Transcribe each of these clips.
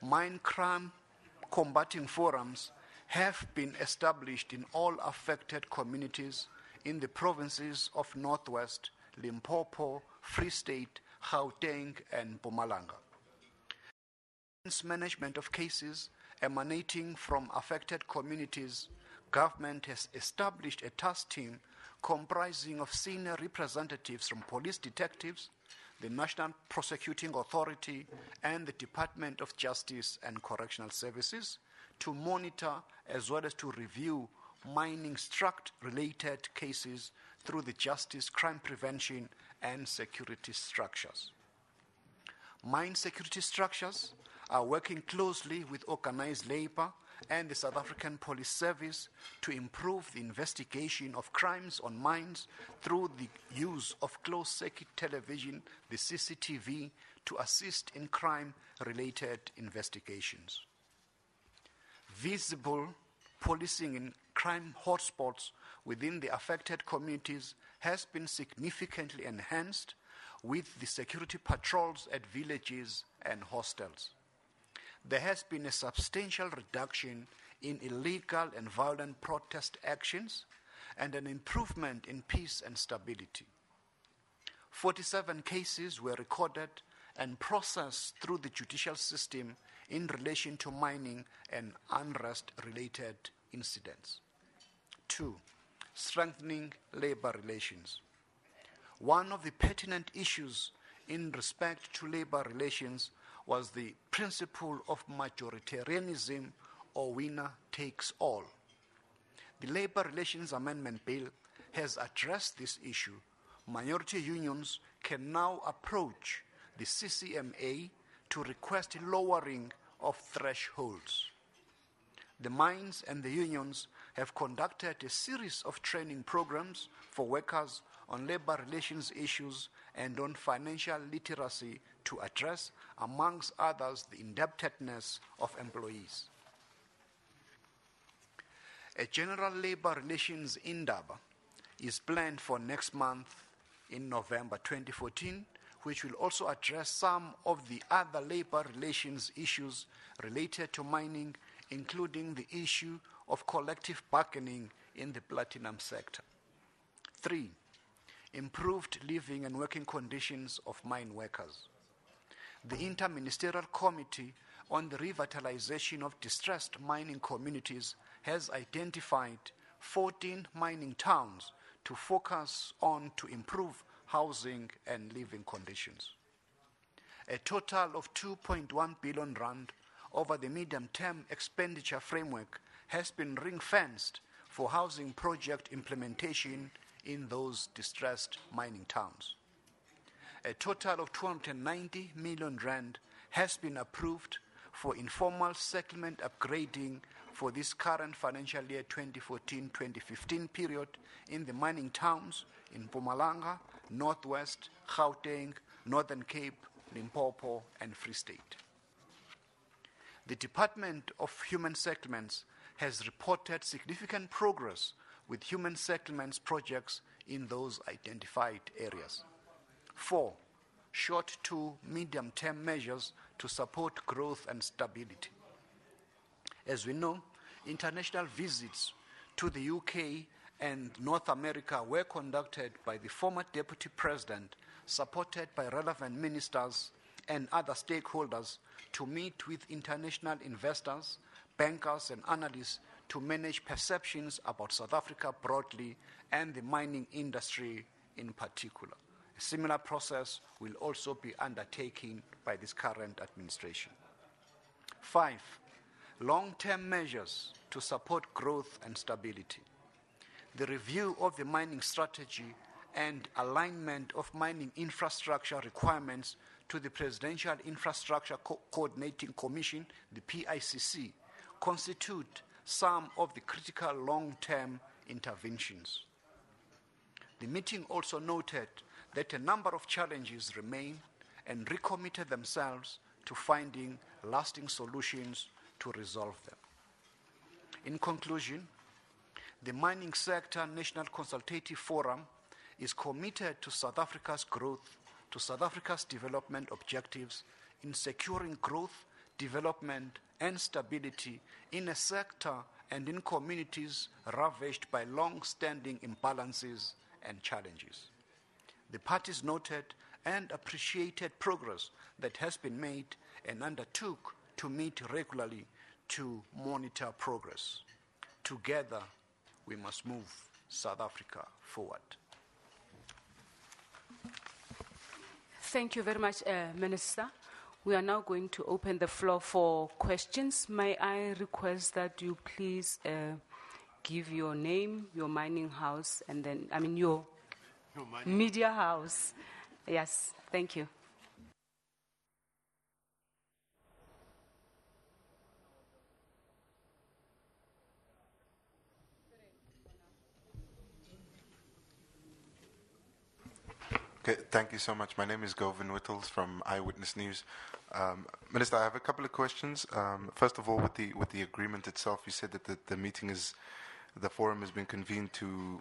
mine crime combating forums have been established in all affected communities in the provinces of Northwest, Limpopo, Free State, Gauteng, and Mpumalanga. Management of cases emanating from affected communities, government has established a task team comprising of senior representatives from police detectives, the National Prosecuting Authority, and the Department of Justice and Correctional Services to monitor as well as to review mining struct-related cases through the justice, crime prevention, and security structures. Mine security structures are working closely with organized labor and the South African Police Service to improve the investigation of crimes on mines through the use of closed-circuit television, the CCTV, to assist in crime-related investigations. Visible policing in crime hotspots within the affected communities has been significantly enhanced with the security patrols at villages and hostels. There has been a substantial reduction in illegal and violent protest actions and an improvement in peace and stability. 47 cases were recorded and processed through the judicial system in relation to mining and unrest-related incidents. 2. Strengthening labor relations. One of the pertinent issues in respect to labor relations was the principle of majoritarianism, or winner takes all. The Labor Relations Amendment Bill has addressed this issue. Minority unions can now approach the CCMA to request lowering of thresholds. The mines and the unions have conducted a series of training programs for workers on labor relations issues and on financial literacy to address, amongst others, the indebtedness of employees. A general labor relations Indaba is planned for next month in November 2014, which will also address some of the other labor relations issues related to mining, including the issue of collective bargaining in the platinum sector. 3. Improved living and working conditions of mine workers. The Inter-Ministerial Committee on the Revitalization of Distressed Mining Communities has identified 14 mining towns to focus on to improve housing and living conditions. A total of 2.1 billion rand over the medium-term expenditure framework has been ring-fenced for housing project implementation in those distressed mining towns. A total of 290 million rand has been approved for informal settlement upgrading for this current financial year 2014-2015 period in the mining towns in Mpumalanga, Northwest, Gauteng, Northern Cape, Limpopo, and Free State. The Department of Human Settlements has reported significant progress with human settlements projects in those identified areas. 4. Short to medium-term measures to support growth and stability. As we know, international visits to the UK and North America were conducted by the former Deputy President, supported by relevant ministers and other stakeholders to meet with international investors, bankers, and analysts to manage perceptions about South Africa broadly and the mining industry in particular. A similar process will also be undertaken by this current administration. 5. Long-term measures to support growth and stability. The review of the mining strategy and alignment of mining infrastructure requirements to the Presidential Infrastructure Coordinating Commission, the PICC, constitute some of the critical long-term interventions. The meeting also noted that a number of challenges remain and recommitted themselves to finding lasting solutions to resolve them. In conclusion, the Mining Sector National Consultative Forum is committed to South Africa's growth, to South Africa's development objectives in securing growth, development, and stability in a sector and in communities ravaged by long-standing imbalances and challenges. The parties noted and appreciated progress that has been made and undertook to meet regularly to monitor progress. Together, we must move South Africa forward. Thank you very much, Minister. We are now going to open the floor for questions. May I request that you please give your name, your mining house, and then, your media house. Yes, thank you. Okay, thank you so much. My name is Govin Whittles from Eyewitness News. Minister, I have a couple of questions. First of all, with the agreement itself, you said that the forum has been convened to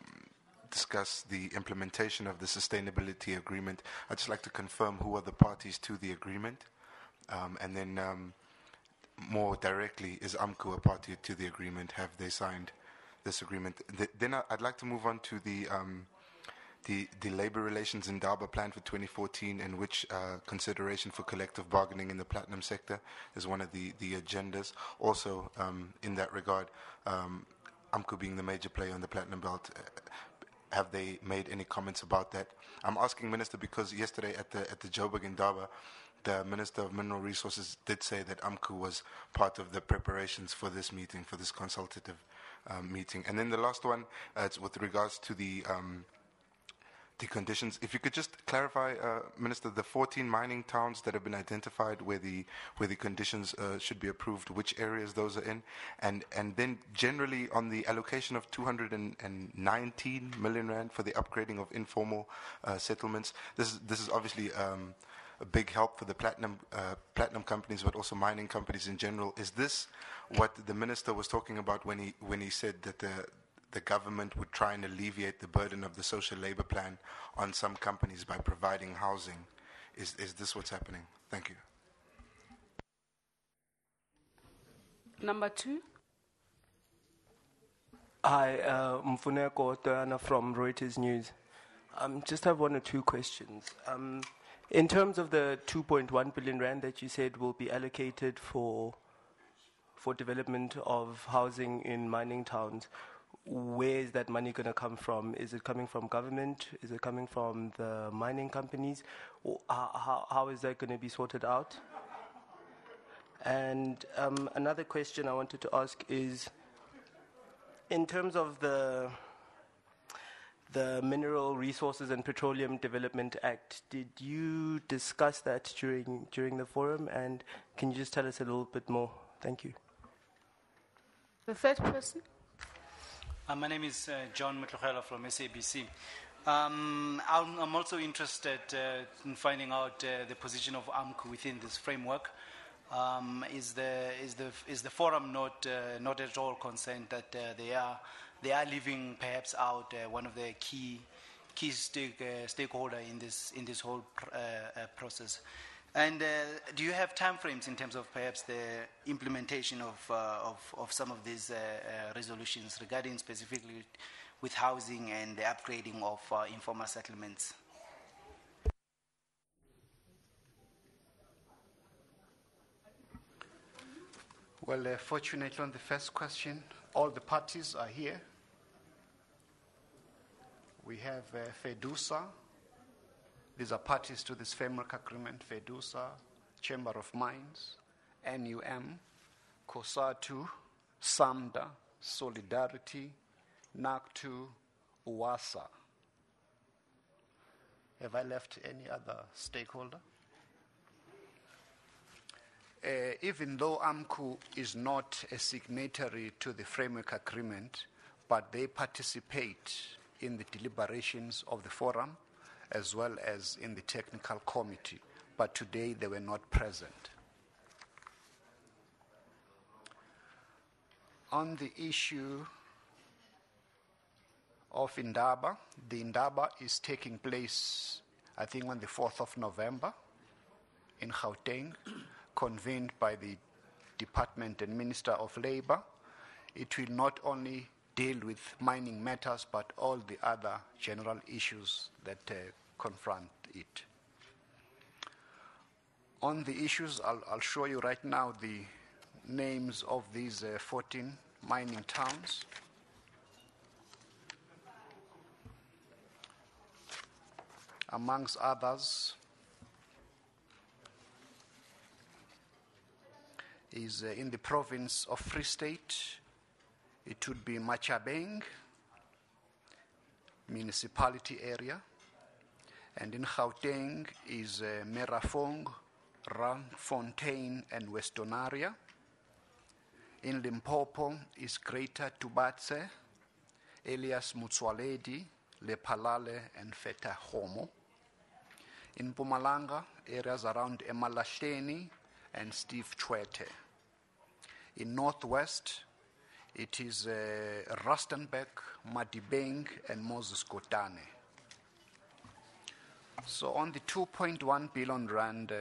discuss the implementation of the sustainability agreement. I'd just like to confirm who are the parties to the agreement, and then more directly, is AMCU a party to the agreement? Have they signed this agreement? Then I'd like to move on to the Labour Relations Indaba plan for 2014, in which consideration for collective bargaining in the platinum sector is one of the agendas. Also, in that regard, AMCU being the major player on the platinum belt, have they made any comments about that? I'm asking, Minister, because yesterday at the Joburg Indaba, the Minister of Mineral Resources did say that AMCU was part of the preparations for this meeting, for this consultative meeting. And then the last one, it's with regards to the conditions. If you could just clarify, Minister, the 14 mining towns that have been identified where the conditions should be approved, which areas those are in, and then generally on the allocation of 219 million rand for the upgrading of informal settlements. This is obviously a big help for the platinum companies, but also mining companies in general. Is this what the minister was talking about when he said that the government would try and alleviate the burden of the social labor plan on some companies by providing housing? Is this what's happening? Thank you. Number 2. Hi, Mfuneko Toyana from Reuters News. Just have 1 or 2 questions. In terms of the 2.1 billion rand that you said will be allocated for development of housing in mining towns, where is that money going to come from? Is it coming from government? Is it coming from the mining companies? How is that going to be sorted out? And another question I wanted to ask is, in terms of the Mineral Resources and Petroleum Development Act, did you discuss that during the forum? And can you just tell us a little bit more? Thank you. The third person. My name is John Mtlogela from SABC. I'm also interested in finding out the position of AMCU within this framework. Is the forum not at all concerned that they are leaving perhaps out one of the key stakeholder in this whole process? And do you have timeframes in terms of perhaps the implementation of some of these resolutions regarding specifically with housing and the upgrading of informal settlements? Well, fortunately on the first question, all the parties are here. We have FEDUSA. These are parties to this framework agreement: FEDUSA, Chamber of Mines, NUM, COSATU, SAMDA, Solidarity, NACTU, UWASA. Have I left any other stakeholder? Even though AMCU is not a signatory to the framework agreement, but they participate in the deliberations of the forum, as well as in the technical committee, but today they were not present. On the issue of Indaba, the Indaba is taking place, I think, on the 4th of November in Gauteng, convened by the Department and Minister of Labor. It will not only deal with mining matters, but all the other general issues that confront it. On the issues, I'll show you right now the names of these 14 mining towns. Amongst others is in the province of Free State. It would be Machabeng municipality area, and in Gauteng is Merafong, Randfontein, and Westonaria. In Limpopo is Greater Tubatse, Elias Mutsualedi, Lepalale, and Feta Homo. In Mpumalanga, areas around Emalahleni and Steve Chwete. In Northwest, it is Rustenburg, Madibeng, and Moses Kotane. So on the 2.1 billion rand,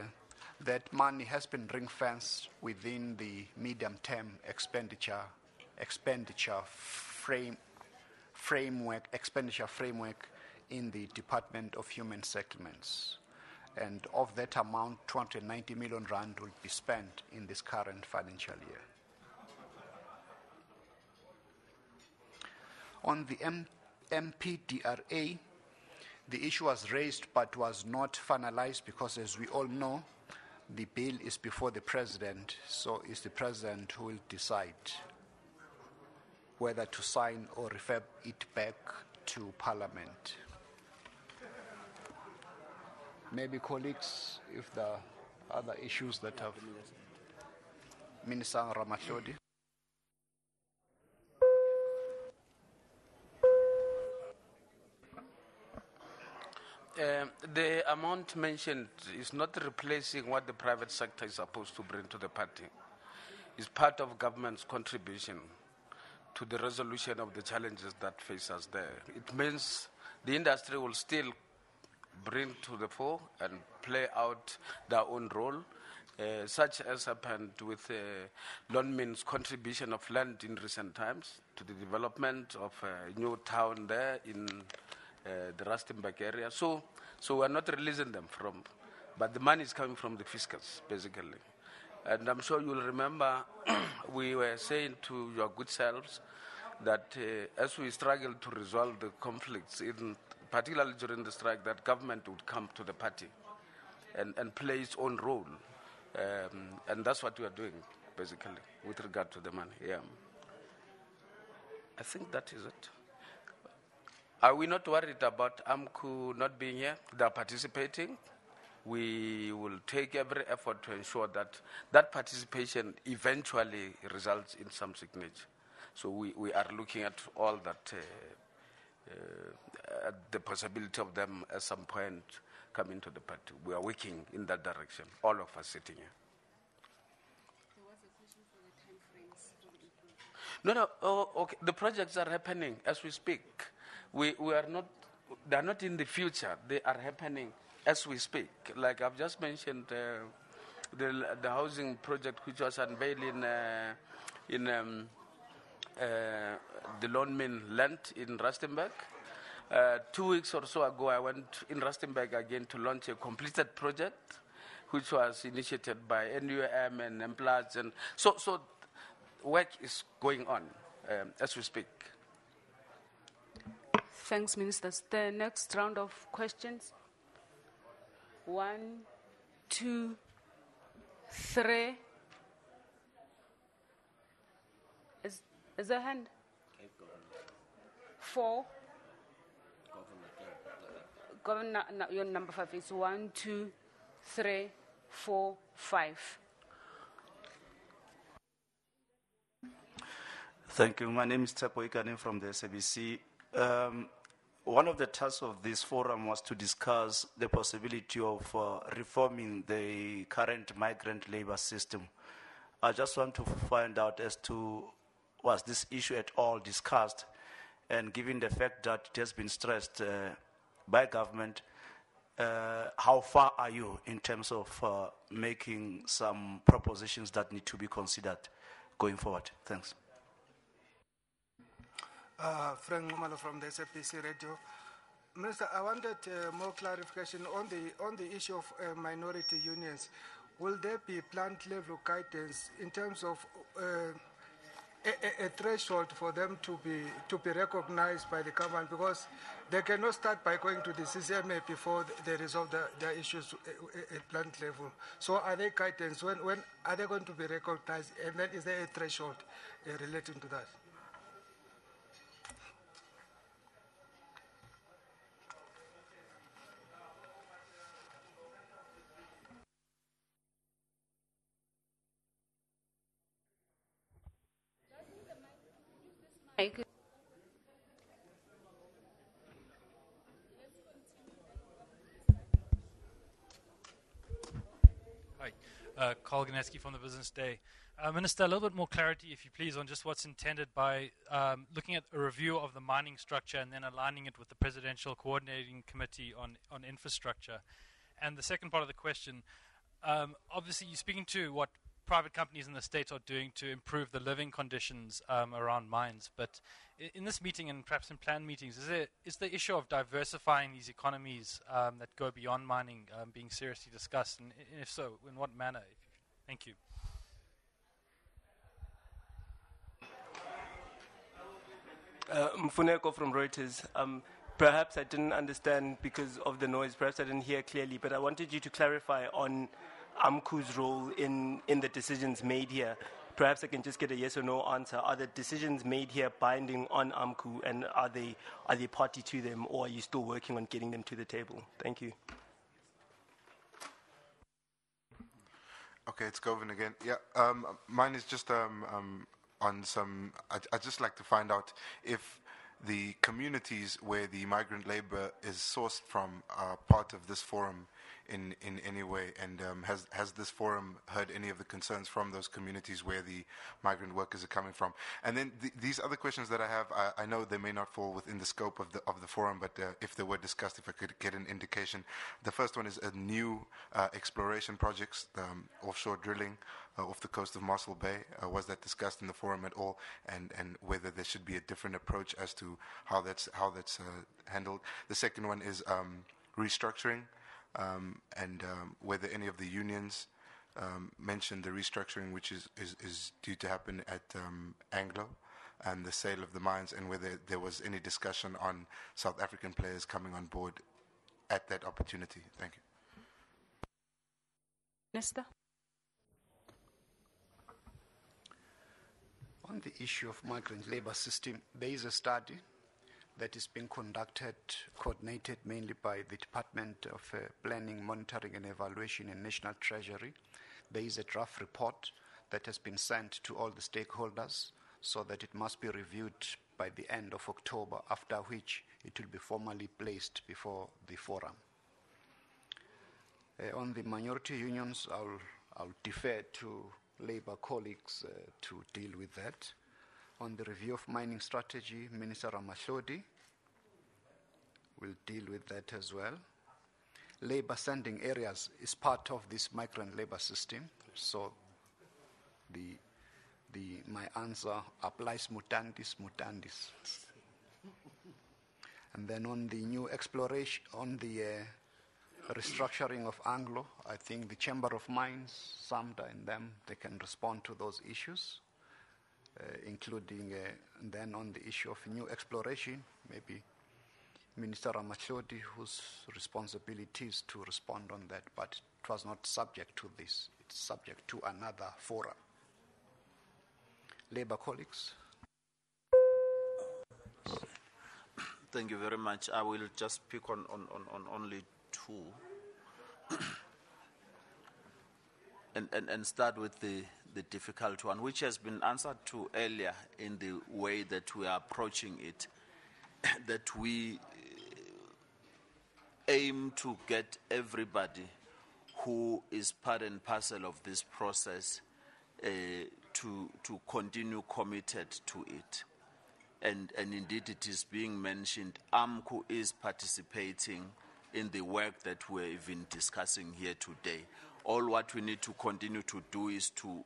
that money has been ring-fenced within the medium-term expenditure framework in the Department of Human Settlements. And of that amount, 290 million rand will be spent in this current financial year. On the MPDRA, the issue was raised but was not finalized because, as we all know, the bill is before the President, so it's the President who will decide whether to sign or refer it back to Parliament. Maybe colleagues, if there are other issues that have... Minister Ramatlodi. The amount mentioned is not replacing what the private sector is supposed to bring to the party. It's part of government's contribution to the resolution of the challenges that face us there. It means the industry will still bring to the fore and play out their own role, such as happened with Lonmin's contribution of land in recent times to the development of a new town there in the Rustenburg area. So we're not releasing them from, but the money is coming from the fiscals, basically. And I'm sure you'll remember we were saying to your good selves that as we struggle to resolve the conflicts, particularly during the strike, that government would come to the party and play its own role. And that's what we are doing, basically, with regard to the money. Yeah. I think that is it. Are we not worried about AMCU not being here? They are participating. We will take every effort to ensure that that participation eventually results in some signature. So we are looking at all that, the possibility of them at some point coming to the party. We are working in that direction, all of us sitting here. There was a question for the time frames. No. Oh, okay. The projects are happening as we speak. We are not, they are not in the future. They are happening as we speak. Like I've just mentioned, the housing project which was unveiled in the Lonmin land in Rustenburg. 2 weeks or so ago, I went in Rustenburg again to launch a completed project, which was initiated by NUM and MPLADS. And so work is going on as we speak. Thanks, Ministers. The next round of questions. 1, 2, 3. Is there a hand? 4. Governor, your number 5 is 1, 2, 3, 4, 5. Thank you. My name is Tsepo Ikane from the SABC. One of the tasks of this forum was to discuss the possibility of reforming the current migrant labor system. I just want to find out as to, was this issue at all discussed? And given the fact that it has been stressed by government, how far are you in terms of making some propositions that need to be considered going forward? Thanks. Frank Ngumalo from the SABC Radio. Minister, I wanted more clarification on the issue of minority unions. Will there be plant level guidance in terms of a threshold for them to be recognized by the government, because they cannot start by going to the CCMA before they resolve their issues at plant level. So are there guidance? When are they going to be recognized? And then is there a threshold relating to that? Hi, Carl Ganeski from the Business Day. Minister, a little bit more clarity, if you please, on just what's intended by looking at a review of the mining structure and then aligning it with the Presidential Coordinating Committee on Infrastructure. And the second part of the question, obviously you're speaking to what private companies in the state are doing to improve the living conditions around mines. But in this meeting and perhaps in planned meetings, is the issue of diversifying these economies that go beyond mining being seriously discussed? And if so, in what manner? Thank you. Mfuneko from Reuters. Perhaps I didn't understand because of the noise. Perhaps I didn't hear clearly, but I wanted you to clarify on AMCU's role in the decisions made here. Perhaps I can just get a yes or no answer. Are the decisions made here binding on AMCU, and are they party to them, or are you still working on getting them to the table? Thank you. Okay, it's Govind again. Yeah, mine is just on some. I'd just like to find out if the communities where the migrant labor is sourced from are part of this forum in any way, and has this forum heard any of the concerns from those communities where the migrant workers are coming from? And then these other questions that I have, I know they may not fall within the scope of the forum, but if they were discussed, if I could get an indication. The first one is a new exploration projects, offshore drilling off the coast of Mossel Bay. Was that discussed in the forum at all, and whether there should be a different approach as to how that's handled? The second one is restructuring. And whether any of the unions mentioned the restructuring which is due to happen at Anglo and the sale of the mines, and whether there was any discussion on South African players coming on board at that opportunity. Thank you. Minister? On the issue of migrant labor system, there is a study that is being conducted, coordinated mainly by the Department of Planning, Monitoring and Evaluation and National Treasury. There is a draft report that has been sent to all the stakeholders so that it must be reviewed by the end of October, after which it will be formally placed before the forum. On the minority unions, I'll defer to Labour colleagues to deal with that. On the review of mining strategy, Minister Ramashodi will deal with that as well. Labour sending areas is part of this migrant labour system, so my answer applies mutandis mutandis. And then on the new exploration, on the restructuring of Anglo, I think the Chamber of Mines, SAMDA and them, they can respond to those issues, including, and then on the issue of new exploration, maybe Minister Ramachodi, whose responsibility is to respond on that, but it was not subject to this. It's subject to another forum. Labour colleagues. Thank you very much. I will just pick on only two and start with the difficult one, which has been answered to earlier in the way that we are approaching it, that we aim to get everybody who is part and parcel of this process to continue committed to it. And indeed it is being mentioned, AMCU is participating in the work that we're even discussing here today. All what we need to continue to do is to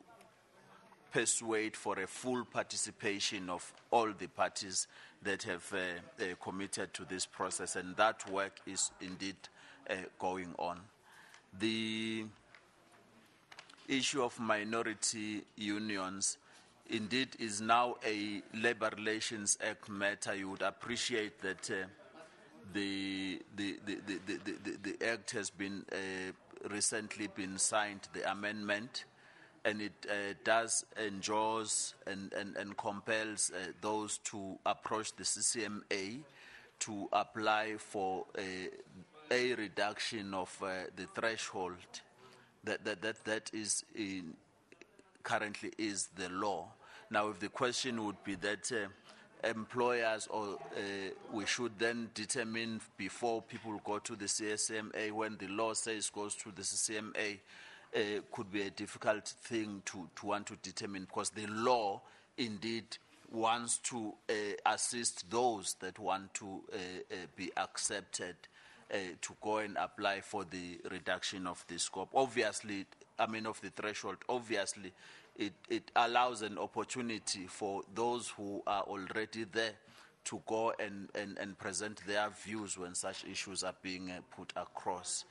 persuade for a full participation of all the parties that have committed to this process, and that work is indeed going on. The issue of minority unions indeed is now a Labour Relations Act matter. You would appreciate that the Act has been recently been signed, the amendment, and it does endorse and compels those to approach the CCMA to apply for a reduction of the threshold that is currently is the law. Now, if the question would be that employers or we should then determine before people go to the CSMA, when the law says goes to the CCMA, could be a difficult thing to want to determine, because the law indeed wants to assist those that want to be accepted to go and apply for the reduction of the scope. Obviously, of the threshold. Obviously, it allows an opportunity for those who are already there to go and present their views when such issues are being put across.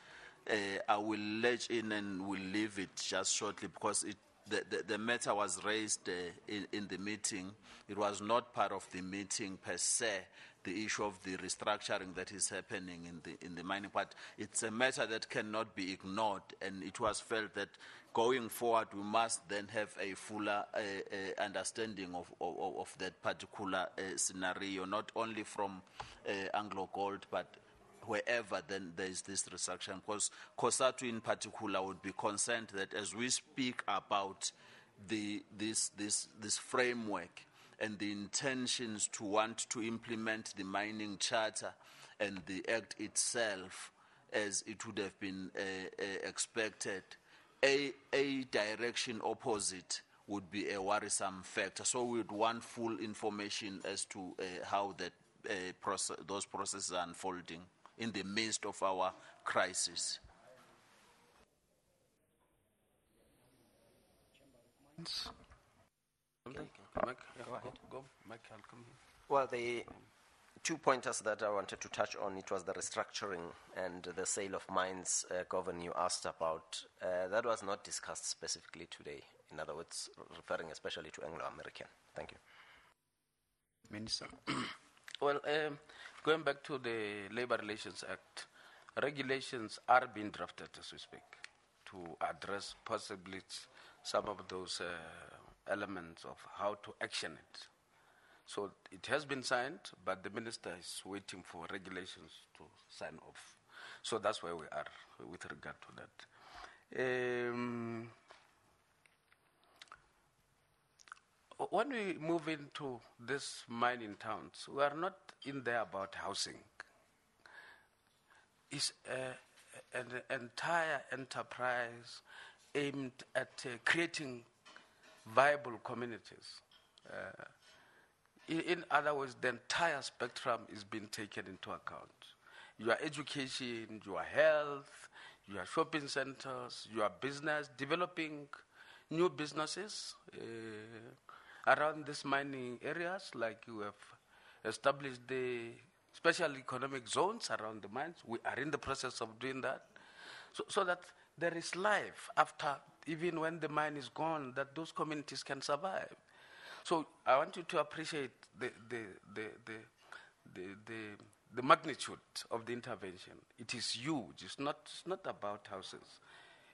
I will let in and will leave it just shortly, because the matter was raised in the meeting. It was not part of the meeting per se, the issue of the restructuring that is happening in the mining part. It's a matter that cannot be ignored, and it was felt that going forward we must then have a fuller understanding of that particular scenario, not only from Anglo Gold, but wherever then there is this restructuring. Because COSATU in particular would be concerned that as we speak about this framework and the intentions to want to implement the mining charter and the act itself as it would have been expected, a direction opposite would be a worrisome factor. So we would want full information as to how that those processes are unfolding in the midst of our crisis. Well, the 2 pointers that I wanted to touch on, it was the restructuring and the sale of mines, Governor, you asked about. That was not discussed specifically today. In other words, referring especially to Anglo-American. Thank you. Minister. Well, going back to the Labour Relations Act, regulations are being drafted as we speak to address possibly some of those elements of how to action it. So it has been signed, but the minister is waiting for regulations to sign off. So that's where we are with regard to that. When we move into these mining towns, we are not in there about housing. It's an entire enterprise aimed at creating viable communities. In other words, the entire spectrum is being taken into account. Your education, your health, your shopping centers, your business, developing new businesses around these mining areas, like you have established the special economic zones around the mines. We are in the process of doing that, so that there is life after, even when the mine is gone, that those communities can survive. So I want you to appreciate the magnitude of the intervention. It is huge. It's not about houses.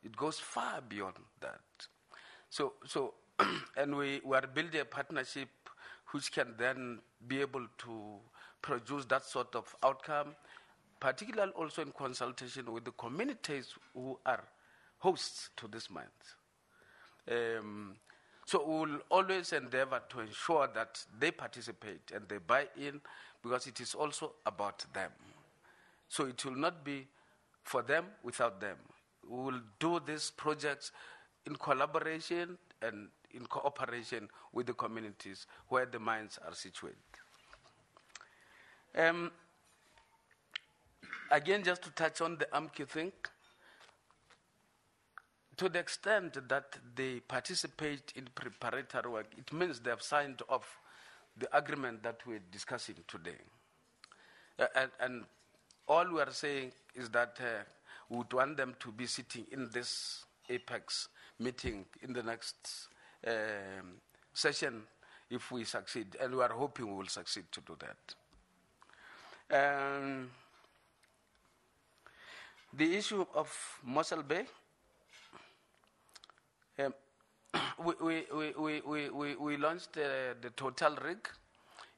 It goes far beyond that. So and we are building a partnership which can then be able to produce that sort of outcome, particularly also in consultation with the communities who are hosts to these mines. So we will always endeavor to ensure that they participate and they buy in, because it is also about them. So it will not be for them without them. We will do these projects in collaboration and in cooperation with the communities where the mines are situated. again, just to touch on the AMKI thing, to the extent that they participate in preparatory work, it means they have signed off the agreement that we're discussing today. And all we are saying is that we would want them to be sitting in this Apex meeting in the next session if we succeed, and we are hoping we will succeed to do that. The issue of Mossel Bay, we launched the total rig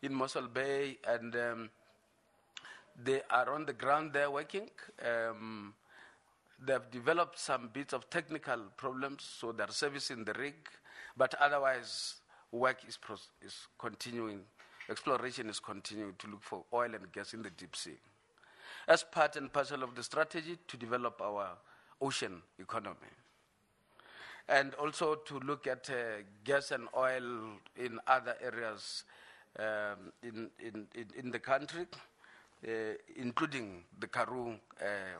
in Mossel Bay, and they are on the ground there working. They have developed some bits of technical problems, so they're servicing the rig, but otherwise work is continuing. Exploration is continuing to look for oil and gas in the deep sea, as part and parcel of the strategy to develop our ocean economy. And also to look at gas and oil in other areas in the country, including the Karoo,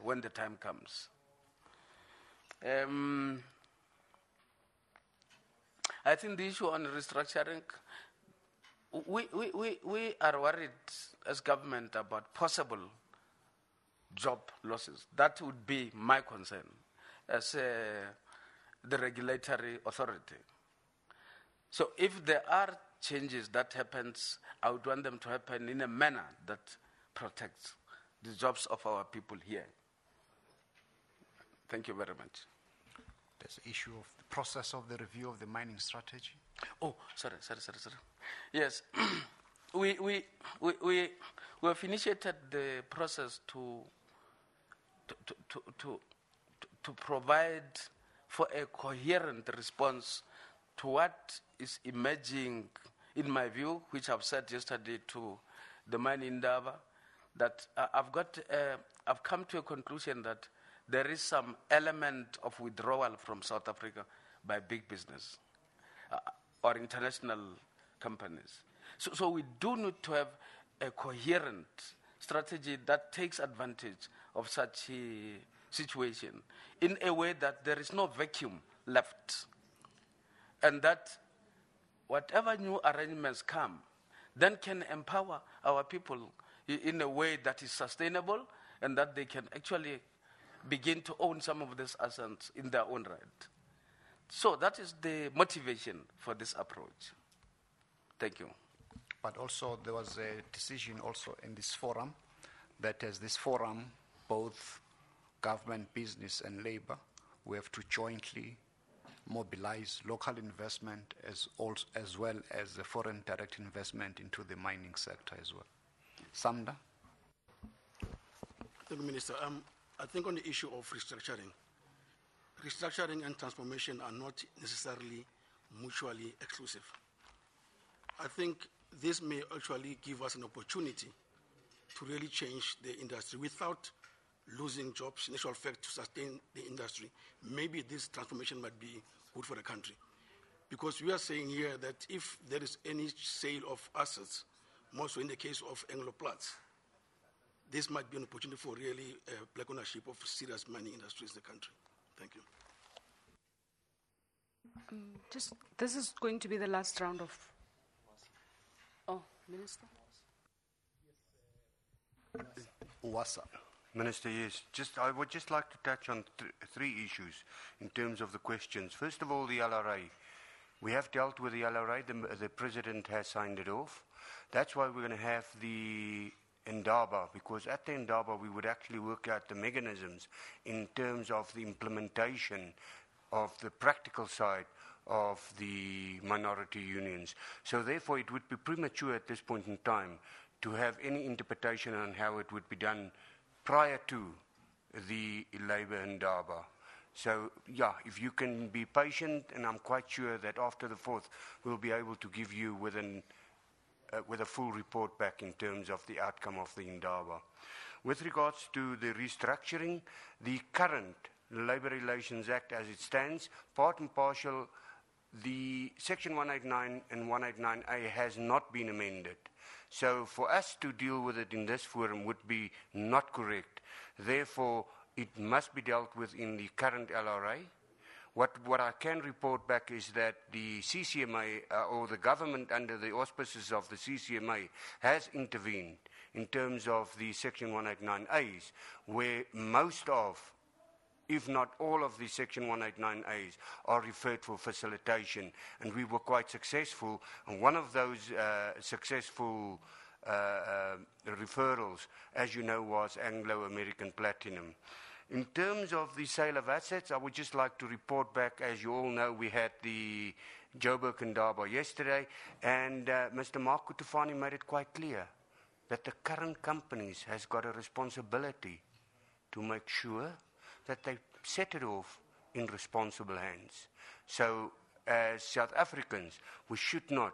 when the time comes. I think the issue on restructuring, we are worried as government about possible job losses. That would be my concern as the regulatory authority. So if there are changes that happens, I would want them to happen in a manner that protects the jobs of our people here. Thank you very much. There's the issue of the process of the review of the mining strategy. Oh, sorry. Yes, we have initiated the process to provide for a coherent response to what is emerging, in my view, which I've said yesterday to the man in Indaba, that I've come to a conclusion that there is some element of withdrawal from South Africa by big business or international companies. So we do need to have a coherent strategy that takes advantage of such a situation in a way that there is no vacuum left, and that whatever new arrangements come then can empower our people in a way that is sustainable and that they can actually begin to own some of these assets in their own right. So that is the motivation for this approach. Thank you. But also there was a decision also in this forum that as this forum, both government, business and labor, we have to jointly mobilize local investment as well as the foreign direct investment into the mining sector as well. Samda? Thank you, Minister. I think on the issue of restructuring and transformation are not necessarily mutually exclusive. I think this may actually give us an opportunity to really change the industry without losing jobs. In actual fact, to sustain the industry, maybe this transformation might be good for the country. Because we are saying here that if there is any sale of assets, more so in the case of Anglo-Platts, this might be an opportunity for really black ownership of serious mining industries in the country. Thank you. This is going to be the last round of... Oh, Minister? Uwasa. Minister, yes. I would just like to touch on three issues in terms of the questions. First of all, the LRA. We have dealt with the LRA. The President has signed it off. That's why we're going to have the Indaba, because at the Indaba we would actually work out the mechanisms in terms of the implementation of the practical side of the minority unions. So therefore it would be premature at this point in time to have any interpretation on how it would be done prior to the Labour Indaba. So yeah, if you can be patient, and I'm quite sure that after the 4th we'll be able to give you with a full report back in terms of the outcome of the Indaba. With regards to the restructuring, the current Labour Relations Act as it stands, part and parcel, the Section 189 and 189A has not been amended. So for us to deal with it in this forum would be not correct. Therefore, it must be dealt with in the current LRA. What I can report back is that the CCMA, or the government under the auspices of the CCMA, has intervened in terms of the Section 189As, where most of, if not all of the Section 189As are referred for facilitation, and we were quite successful. And one of those successful referrals, as you know, was Anglo-American Platinum. In terms of the sale of assets, I would just like to report back, as you all know, we had the Joburg Indaba yesterday, and Mr. Mark Kutufani made it quite clear that the current companies has got a responsibility to make sure that they set it off in responsible hands. So as South Africans, we should not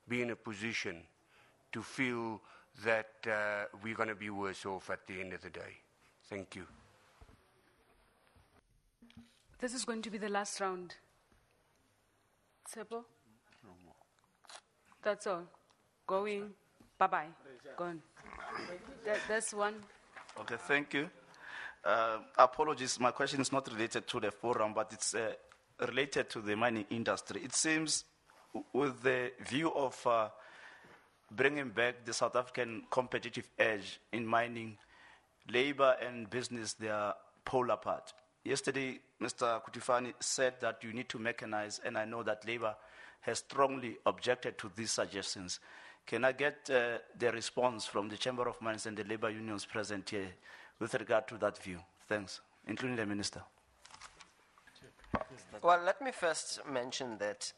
be in a position to feel that we're going to be worse off at the end of the day. Thank you. This is going to be the last round. Tsepo? That's all. Going. Bye-bye. Gone. That's one. Okay, thank you. Apologies, my question is not related to the forum, but it's related to the mining industry. It seems with the view of bringing back the South African competitive edge in mining, labor and business, they are polar apart. Yesterday, Mr. Kutifani said that you need to mechanize, and I know that labor has strongly objected to these suggestions. Can I get the response from the Chamber of Mines and the labor unions present here with regard to that view? Thanks, including the Minister. Well, let me first mention that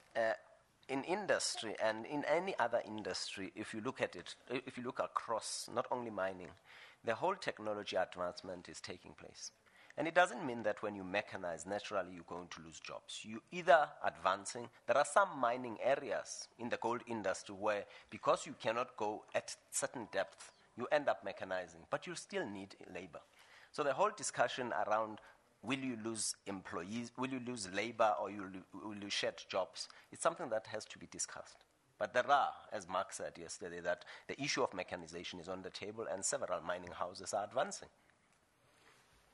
in industry and in any other industry, if you look at it, if you look across, not only mining, the whole technology advancement is taking place. And it doesn't mean that when you mechanize, naturally you're going to lose jobs. You either advancing. There are some mining areas in the gold industry where, because you cannot go at certain depth, you end up mechanizing, but you still need labor. So the whole discussion around will you lose employees, will you lose labor, or will you shed jobs, it's something that has to be discussed. But there are, as Mark said yesterday, that the issue of mechanization is on the table and several mining houses are advancing.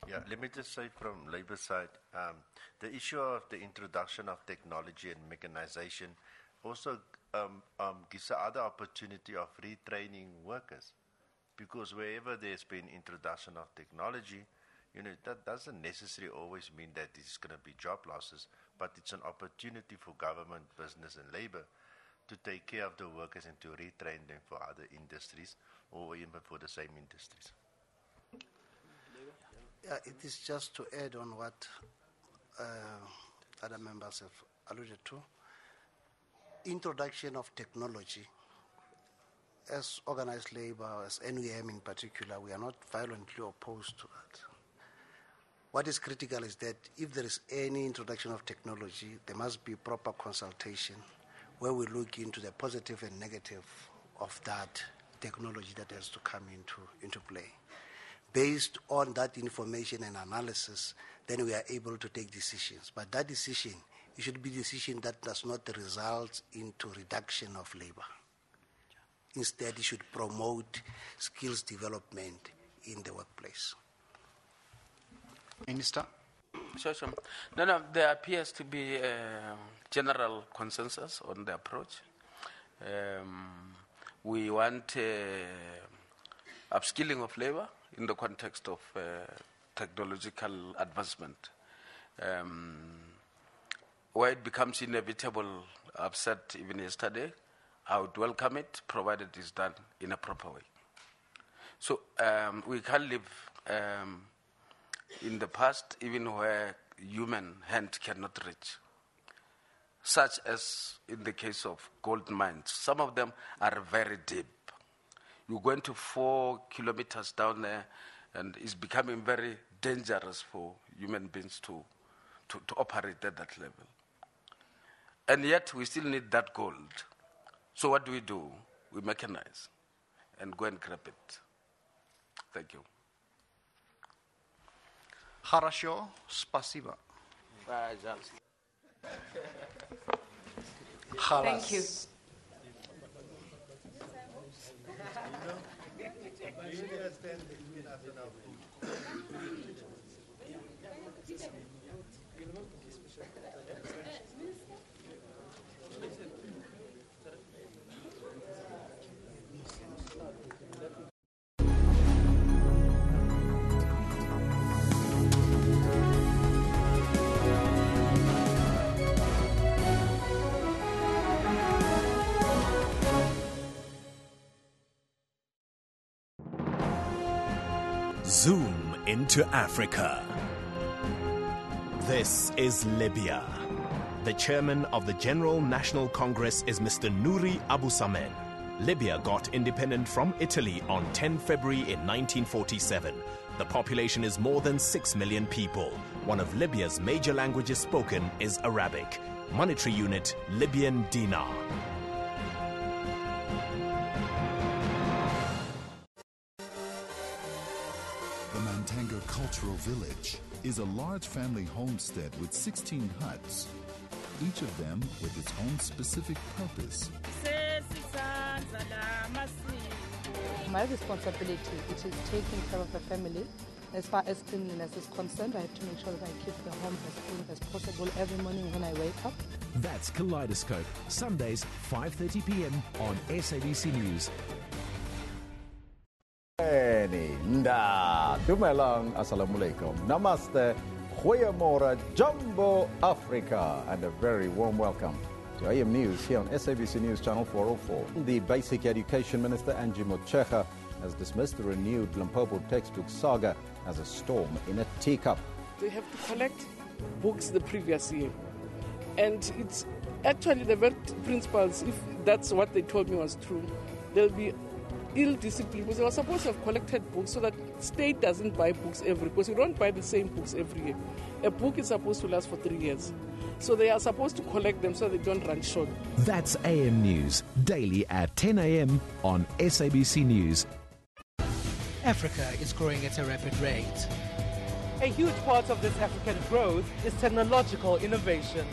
Yeah, let me just say from labor side, the issue of the introduction of technology and mechanization also gives the other opportunity of retraining workers, because wherever there's been introduction of technology, that doesn't necessarily always mean that it's going to be job losses, but it's an opportunity for government, business and labor to take care of the workers and to retrain them for other industries or even for the same industries. Yeah, it is just to add on what other members have alluded to. Introduction of technology, as organized labor, as NUM in particular, we are not violently opposed to that. What is critical is that if there is any introduction of technology, there must be proper consultation where we look into the positive and negative of that technology that has to come into play. Based on that information and analysis, then we are able to take decisions. But that decision, it should be a decision that does not result into reduction of labor. Instead, it should promote skills development in the workplace. Minister? Sure. No, there appears to be a general consensus on the approach. We want upskilling of labor in the context of technological advancement. Where it becomes inevitable, I've said even yesterday, I would welcome it, provided it's done in a proper way. So we can't live in the past, even where human hand cannot reach, such as in the case of gold mines. Some of them are very deep. You go into 4 kilometers down there, and it's becoming very dangerous for human beings to operate at that level. And yet we still need that gold. So what do? We mechanize and go and grab it. Thank you. Harasho, spasiba. Thank you. Zoom into Africa. This is Libya. The chairman of the General National Congress is Mr. Nouri Abu Samen. Libya got independent from Italy on 10 February in 1947. The population is more than 6 million people. One of Libya's major languages spoken is Arabic. Monetary unit, Libyan dinar. The Mantenga Cultural Village is a large family homestead with 16 huts, each of them with its own specific purpose. My responsibility, it is taking care of the family. As far as cleanliness is concerned, I have to make sure that I keep the home as clean as possible every morning when I wake up. That's Kaleidoscope, Sundays 5:30 p.m. on SABC News. Dumelang, Assalamualaikum, Namaste, Goeiemorgen, Jumbo Africa, and a very warm welcome to AM News here on SABC News Channel 404. The Basic Education Minister, Angie Motshekga, has dismissed the renewed Limpopo textbook saga as a storm in a teacup. They have to collect books the previous year. And it's actually the very principals, if that's what they told me was true, they'll be ill-disciplined because they were supposed to have collected books so that state doesn't buy books because we don't buy the same books every year. A book is supposed to last for 3 years. So they are supposed to collect them so they don't run short. That's AM News, daily at 10 a.m. on SABC News. Africa is growing at a rapid rate. A huge part of this African growth is technological innovation.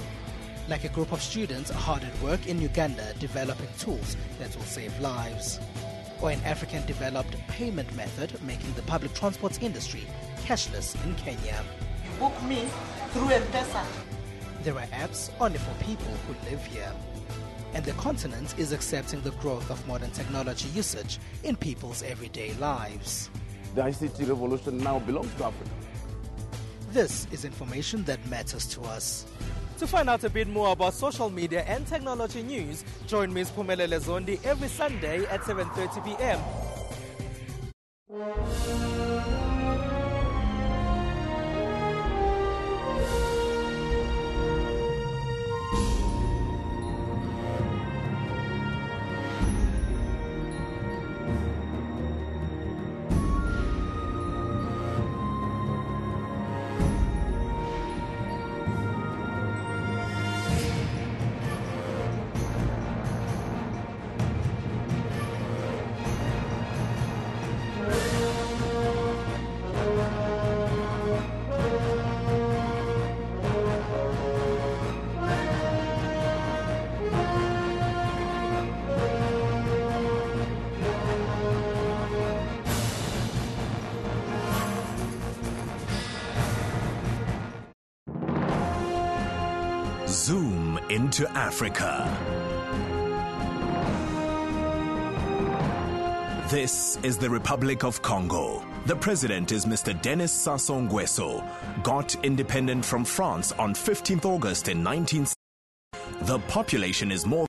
Like a group of students hard at work in Uganda developing tools that will save lives. Or an African-developed payment method making the public transport industry cashless in Kenya. You book me through M-Pesa. There are apps only for people who live here. And the continent is accepting the growth of modern technology usage in people's everyday lives. The ICT revolution now belongs to Africa. This is information that matters to us. To find out a bit more about social media and technology news, join Ms. Phumelele Zondi every Sunday at 7:30 p.m. Zoom into Africa. This is the Republic of Congo. The president is Mr. Denis Sassou Nguesso. Got independent from France on 15th August in 1960. The population is more